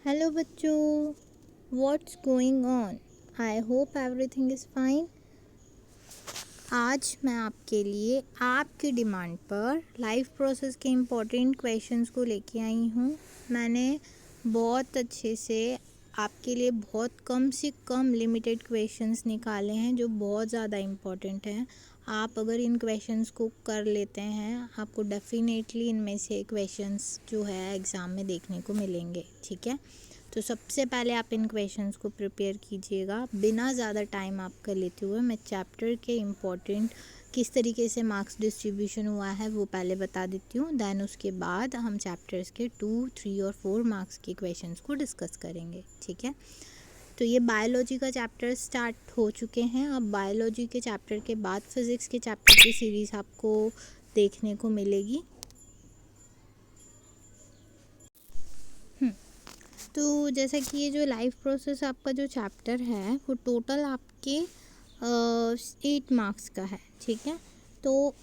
Hello बच्चों, what's going on? I hope everything is fine. आज मैं आपके लिए आपकी डिमांड पर लाइफ प्रोसेस के इम्पोर्टेंट क्वेश्चंस को लेके आई हूँ। मैंने बहुत अच्छे से आपके लिए बहुत कम से कम लिमिटेड क्वेश्चंस निकाले हैं जो बहुत ज़्यादा इम्पोर्टेंट हैं। आप अगर इन क्वेश्चंस को कर लेते हैं, आपको डेफिनेटली इनमें से क्वेश्चंस जो है एग्ज़ाम में देखने को मिलेंगे। ठीक है, तो सबसे पहले आप इन क्वेश्चंस को प्रिपेयर कीजिएगा। बिना ज़्यादा टाइम आपका लेते हुए मैं चैप्टर के इम्पोर्टेंट किस तरीके से मार्क्स डिस्ट्रीब्यूशन हुआ है वो पहले बता देती हूँ। दैन उसके बाद हम चैप्टर्स के 2, 3 और 4 मार्क्स के क्वेश्चंस को डिस्कस करेंगे। ठीक है, तो ये बायोलॉजी का चैप्टर स्टार्ट हो चुके हैं। अब बायोलॉजी के चैप्टर के बाद फिज़िक्स के चैप्टर की सीरीज़ आपको देखने को मिलेगी। तो जैसा कि ये जो लाइफ प्रोसेस आपका जो चैप्टर है वो टोटल आपके 8 मार्क्स का है। ठीक है, तो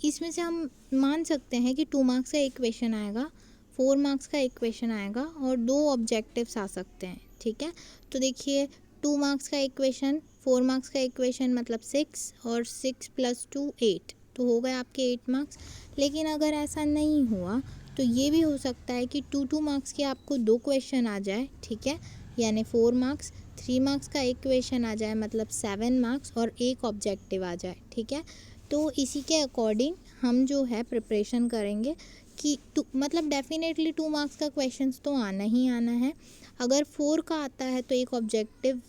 इसमें से हम मान सकते हैं कि 2 मार्क्स का एक क्वेश्चन आएगा, 4 मार्क्स का एक क्वेश्चन आएगा और 2 ऑब्जेक्टिव्स आ सकते हैं। ठीक है, तो देखिए 2 मार्क्स का एक क्वेश्चन, 4 मार्क्स का एक क्वेश्चन मतलब 6 और 6 + 2 8, तो हो गए आपके 8 मार्क्स। लेकिन अगर ऐसा नहीं हुआ तो ये भी हो सकता है कि 2 मार्क्स के आपको 2 क्वेश्चन आ जाए। ठीक है, यानी 4 मार्क्स, 3 मार्क्स का एक क्वेश्चन आ जाए मतलब 7 मार्क्स और एक ऑब्जेक्टिव आ जाए। ठीक है, तो इसी के अकॉर्डिंग हम जो है प्रिपरेशन करेंगे कि मतलब डेफिनेटली 2 मार्क्स का क्वेश्चंस तो आना ही आना है। अगर 4 का आता है तो एक ऑब्जेक्टिव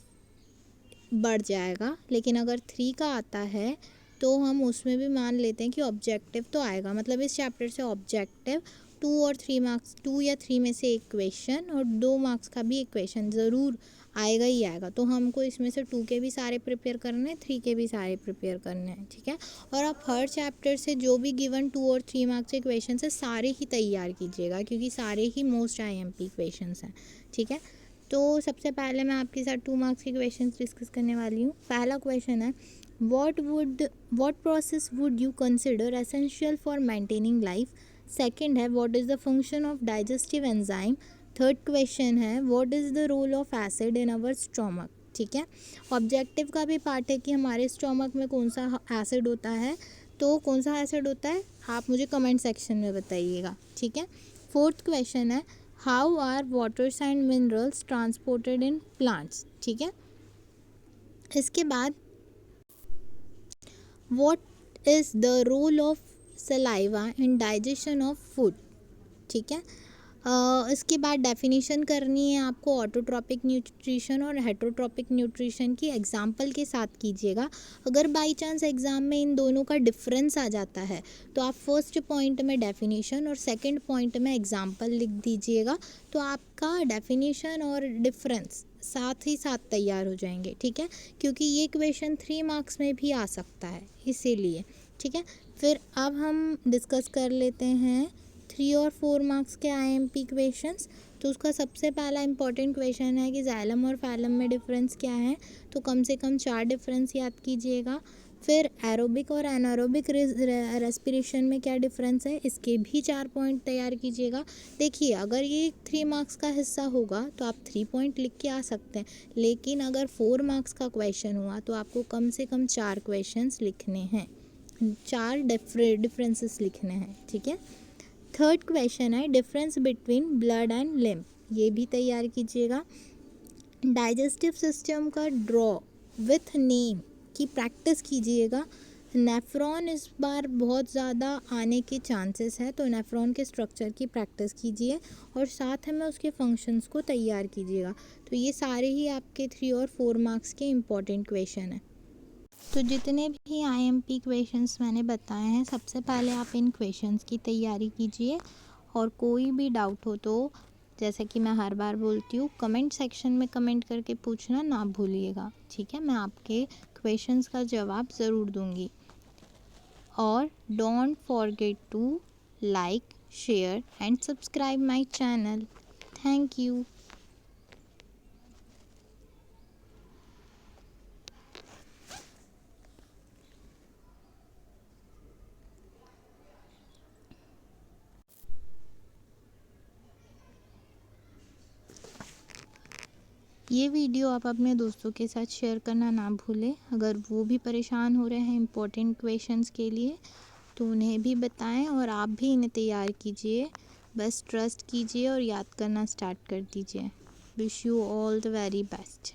बढ़ जाएगा, लेकिन अगर 3 का आता है तो हम उसमें भी मान लेते हैं कि ऑब्जेक्टिव तो आएगा। मतलब इस चैप्टर से ऑब्जेक्टिव 2 और 3 मार्क्स, 2 या 3 में से एक क्वेश्चन और 2 मार्क्स का भी एक क्वेश्चन ज़रूर आएगा ही आएगा। तो हमको इसमें से 2 के भी सारे प्रिपेयर करने हैं, 3 के भी सारे प्रिपेयर करने हैं। ठीक है, और आप हर चैप्टर से जो भी गिवन 2 और 3 मार्क्स के क्वेश्चन है सारे ही तैयार कीजिएगा, क्योंकि सारे ही मोस्ट IMP क्वेश्चन हैं। ठीक है, तो सबसे पहले मैं आपके साथ 2 मार्क्स के क्वेश्चंस डिस्कस करने वाली हूँ। पहला क्वेश्चन है, what process would you consider essential for maintaining life. Second है, what is the function of digestive enzyme. Third question है, what is the role of acid in our stomach. ठीक है, objective का भी पार्ट है कि हमारे स्टोमक में कौन सा एसिड होता है, तो कौन सा एसिड होता है आप मुझे कमेंट सेक्शन में बताइएगा। ठीक है, फोर्थ क्वेश्चन है, how are waters and minerals transported in plants. ठीक है, इसके बाद what is the role of saliva in digestion of food. ठीक है, इसके बाद डेफिनेशन करनी है आपको ऑटोट्रॉपिक न्यूट्रिशन और हेटरोट्रॉपिक न्यूट्रिशन की, एग्जाम्पल के साथ कीजिएगा। अगर बाई चांस एग्ज़ाम में इन दोनों का डिफरेंस आ जाता है तो आप फर्स्ट पॉइंट में डेफिनेशन और सेकंड पॉइंट में एग्जाम्पल लिख दीजिएगा, तो आपका डेफिनेशन और डिफरेंस साथ ही साथ तैयार हो जाएंगे। ठीक है, क्योंकि ये क्वेश्चन 3 मार्क्स में भी आ सकता है इसीलिए। ठीक है, फिर अब हम डिस्कस कर लेते हैं 3 और 4 मार्क्स के IMP क्वेश्चंस। तो उसका सबसे पहला इंपॉर्टेंट क्वेश्चन है कि जाइलम और फैलम में डिफरेंस क्या है, तो कम से कम 4 डिफरेंस याद कीजिएगा। फिर एरोबिक और एनारोबिक रेस्पिरेशन में क्या डिफरेंस है, इसके भी 4 पॉइंट तैयार कीजिएगा। देखिए अगर ये 3 मार्क्स का हिस्सा होगा तो आप 3 पॉइंट लिख के आ सकते हैं, लेकिन अगर 4 मार्क्स का क्वेश्चन हुआ तो आपको कम से कम 4 क्वेश्चंस लिखने हैं, 4 डिफरेंसेस लिखने हैं। ठीक है, थर्ड क्वेश्चन है, difference between blood and lymph, ये भी तैयार कीजिएगा। डाइजेस्टिव सिस्टम का ड्रॉ विथ नेम की प्रैक्टिस कीजिएगा। नेफ्रॉन इस बार बहुत ज़्यादा आने के चांसेस है, तो नेफ्रॉन के स्ट्रक्चर की प्रैक्टिस कीजिए और साथ में उसके फंक्शंस को तैयार कीजिएगा। तो ये सारे ही आपके 3 और 4 मार्क्स के इम्पॉर्टेंट क्वेश्चन हैं। तो जितने भी IMP क्वेश्चंस मैंने बताए हैं, सबसे पहले आप इन क्वेश्चंस की तैयारी कीजिए और कोई भी डाउट हो तो जैसे कि मैं हर बार बोलती हूँ, कमेंट सेक्शन में कमेंट करके पूछना ना भूलिएगा। ठीक है, मैं आपके क्वेश्चंस का जवाब ज़रूर दूँगी। और don't forget to like, share and subscribe my channel. Thank you. ये वीडियो आप अपने दोस्तों के साथ शेयर करना ना भूलें। अगर वो भी परेशान हो रहे हैं इम्पोर्टेंट क्वेश्चंस के लिए तो उन्हें भी बताएं और आप भी इन्हें तैयार कीजिए। बस ट्रस्ट कीजिए और याद करना स्टार्ट कर दीजिए। Wish you all the very best.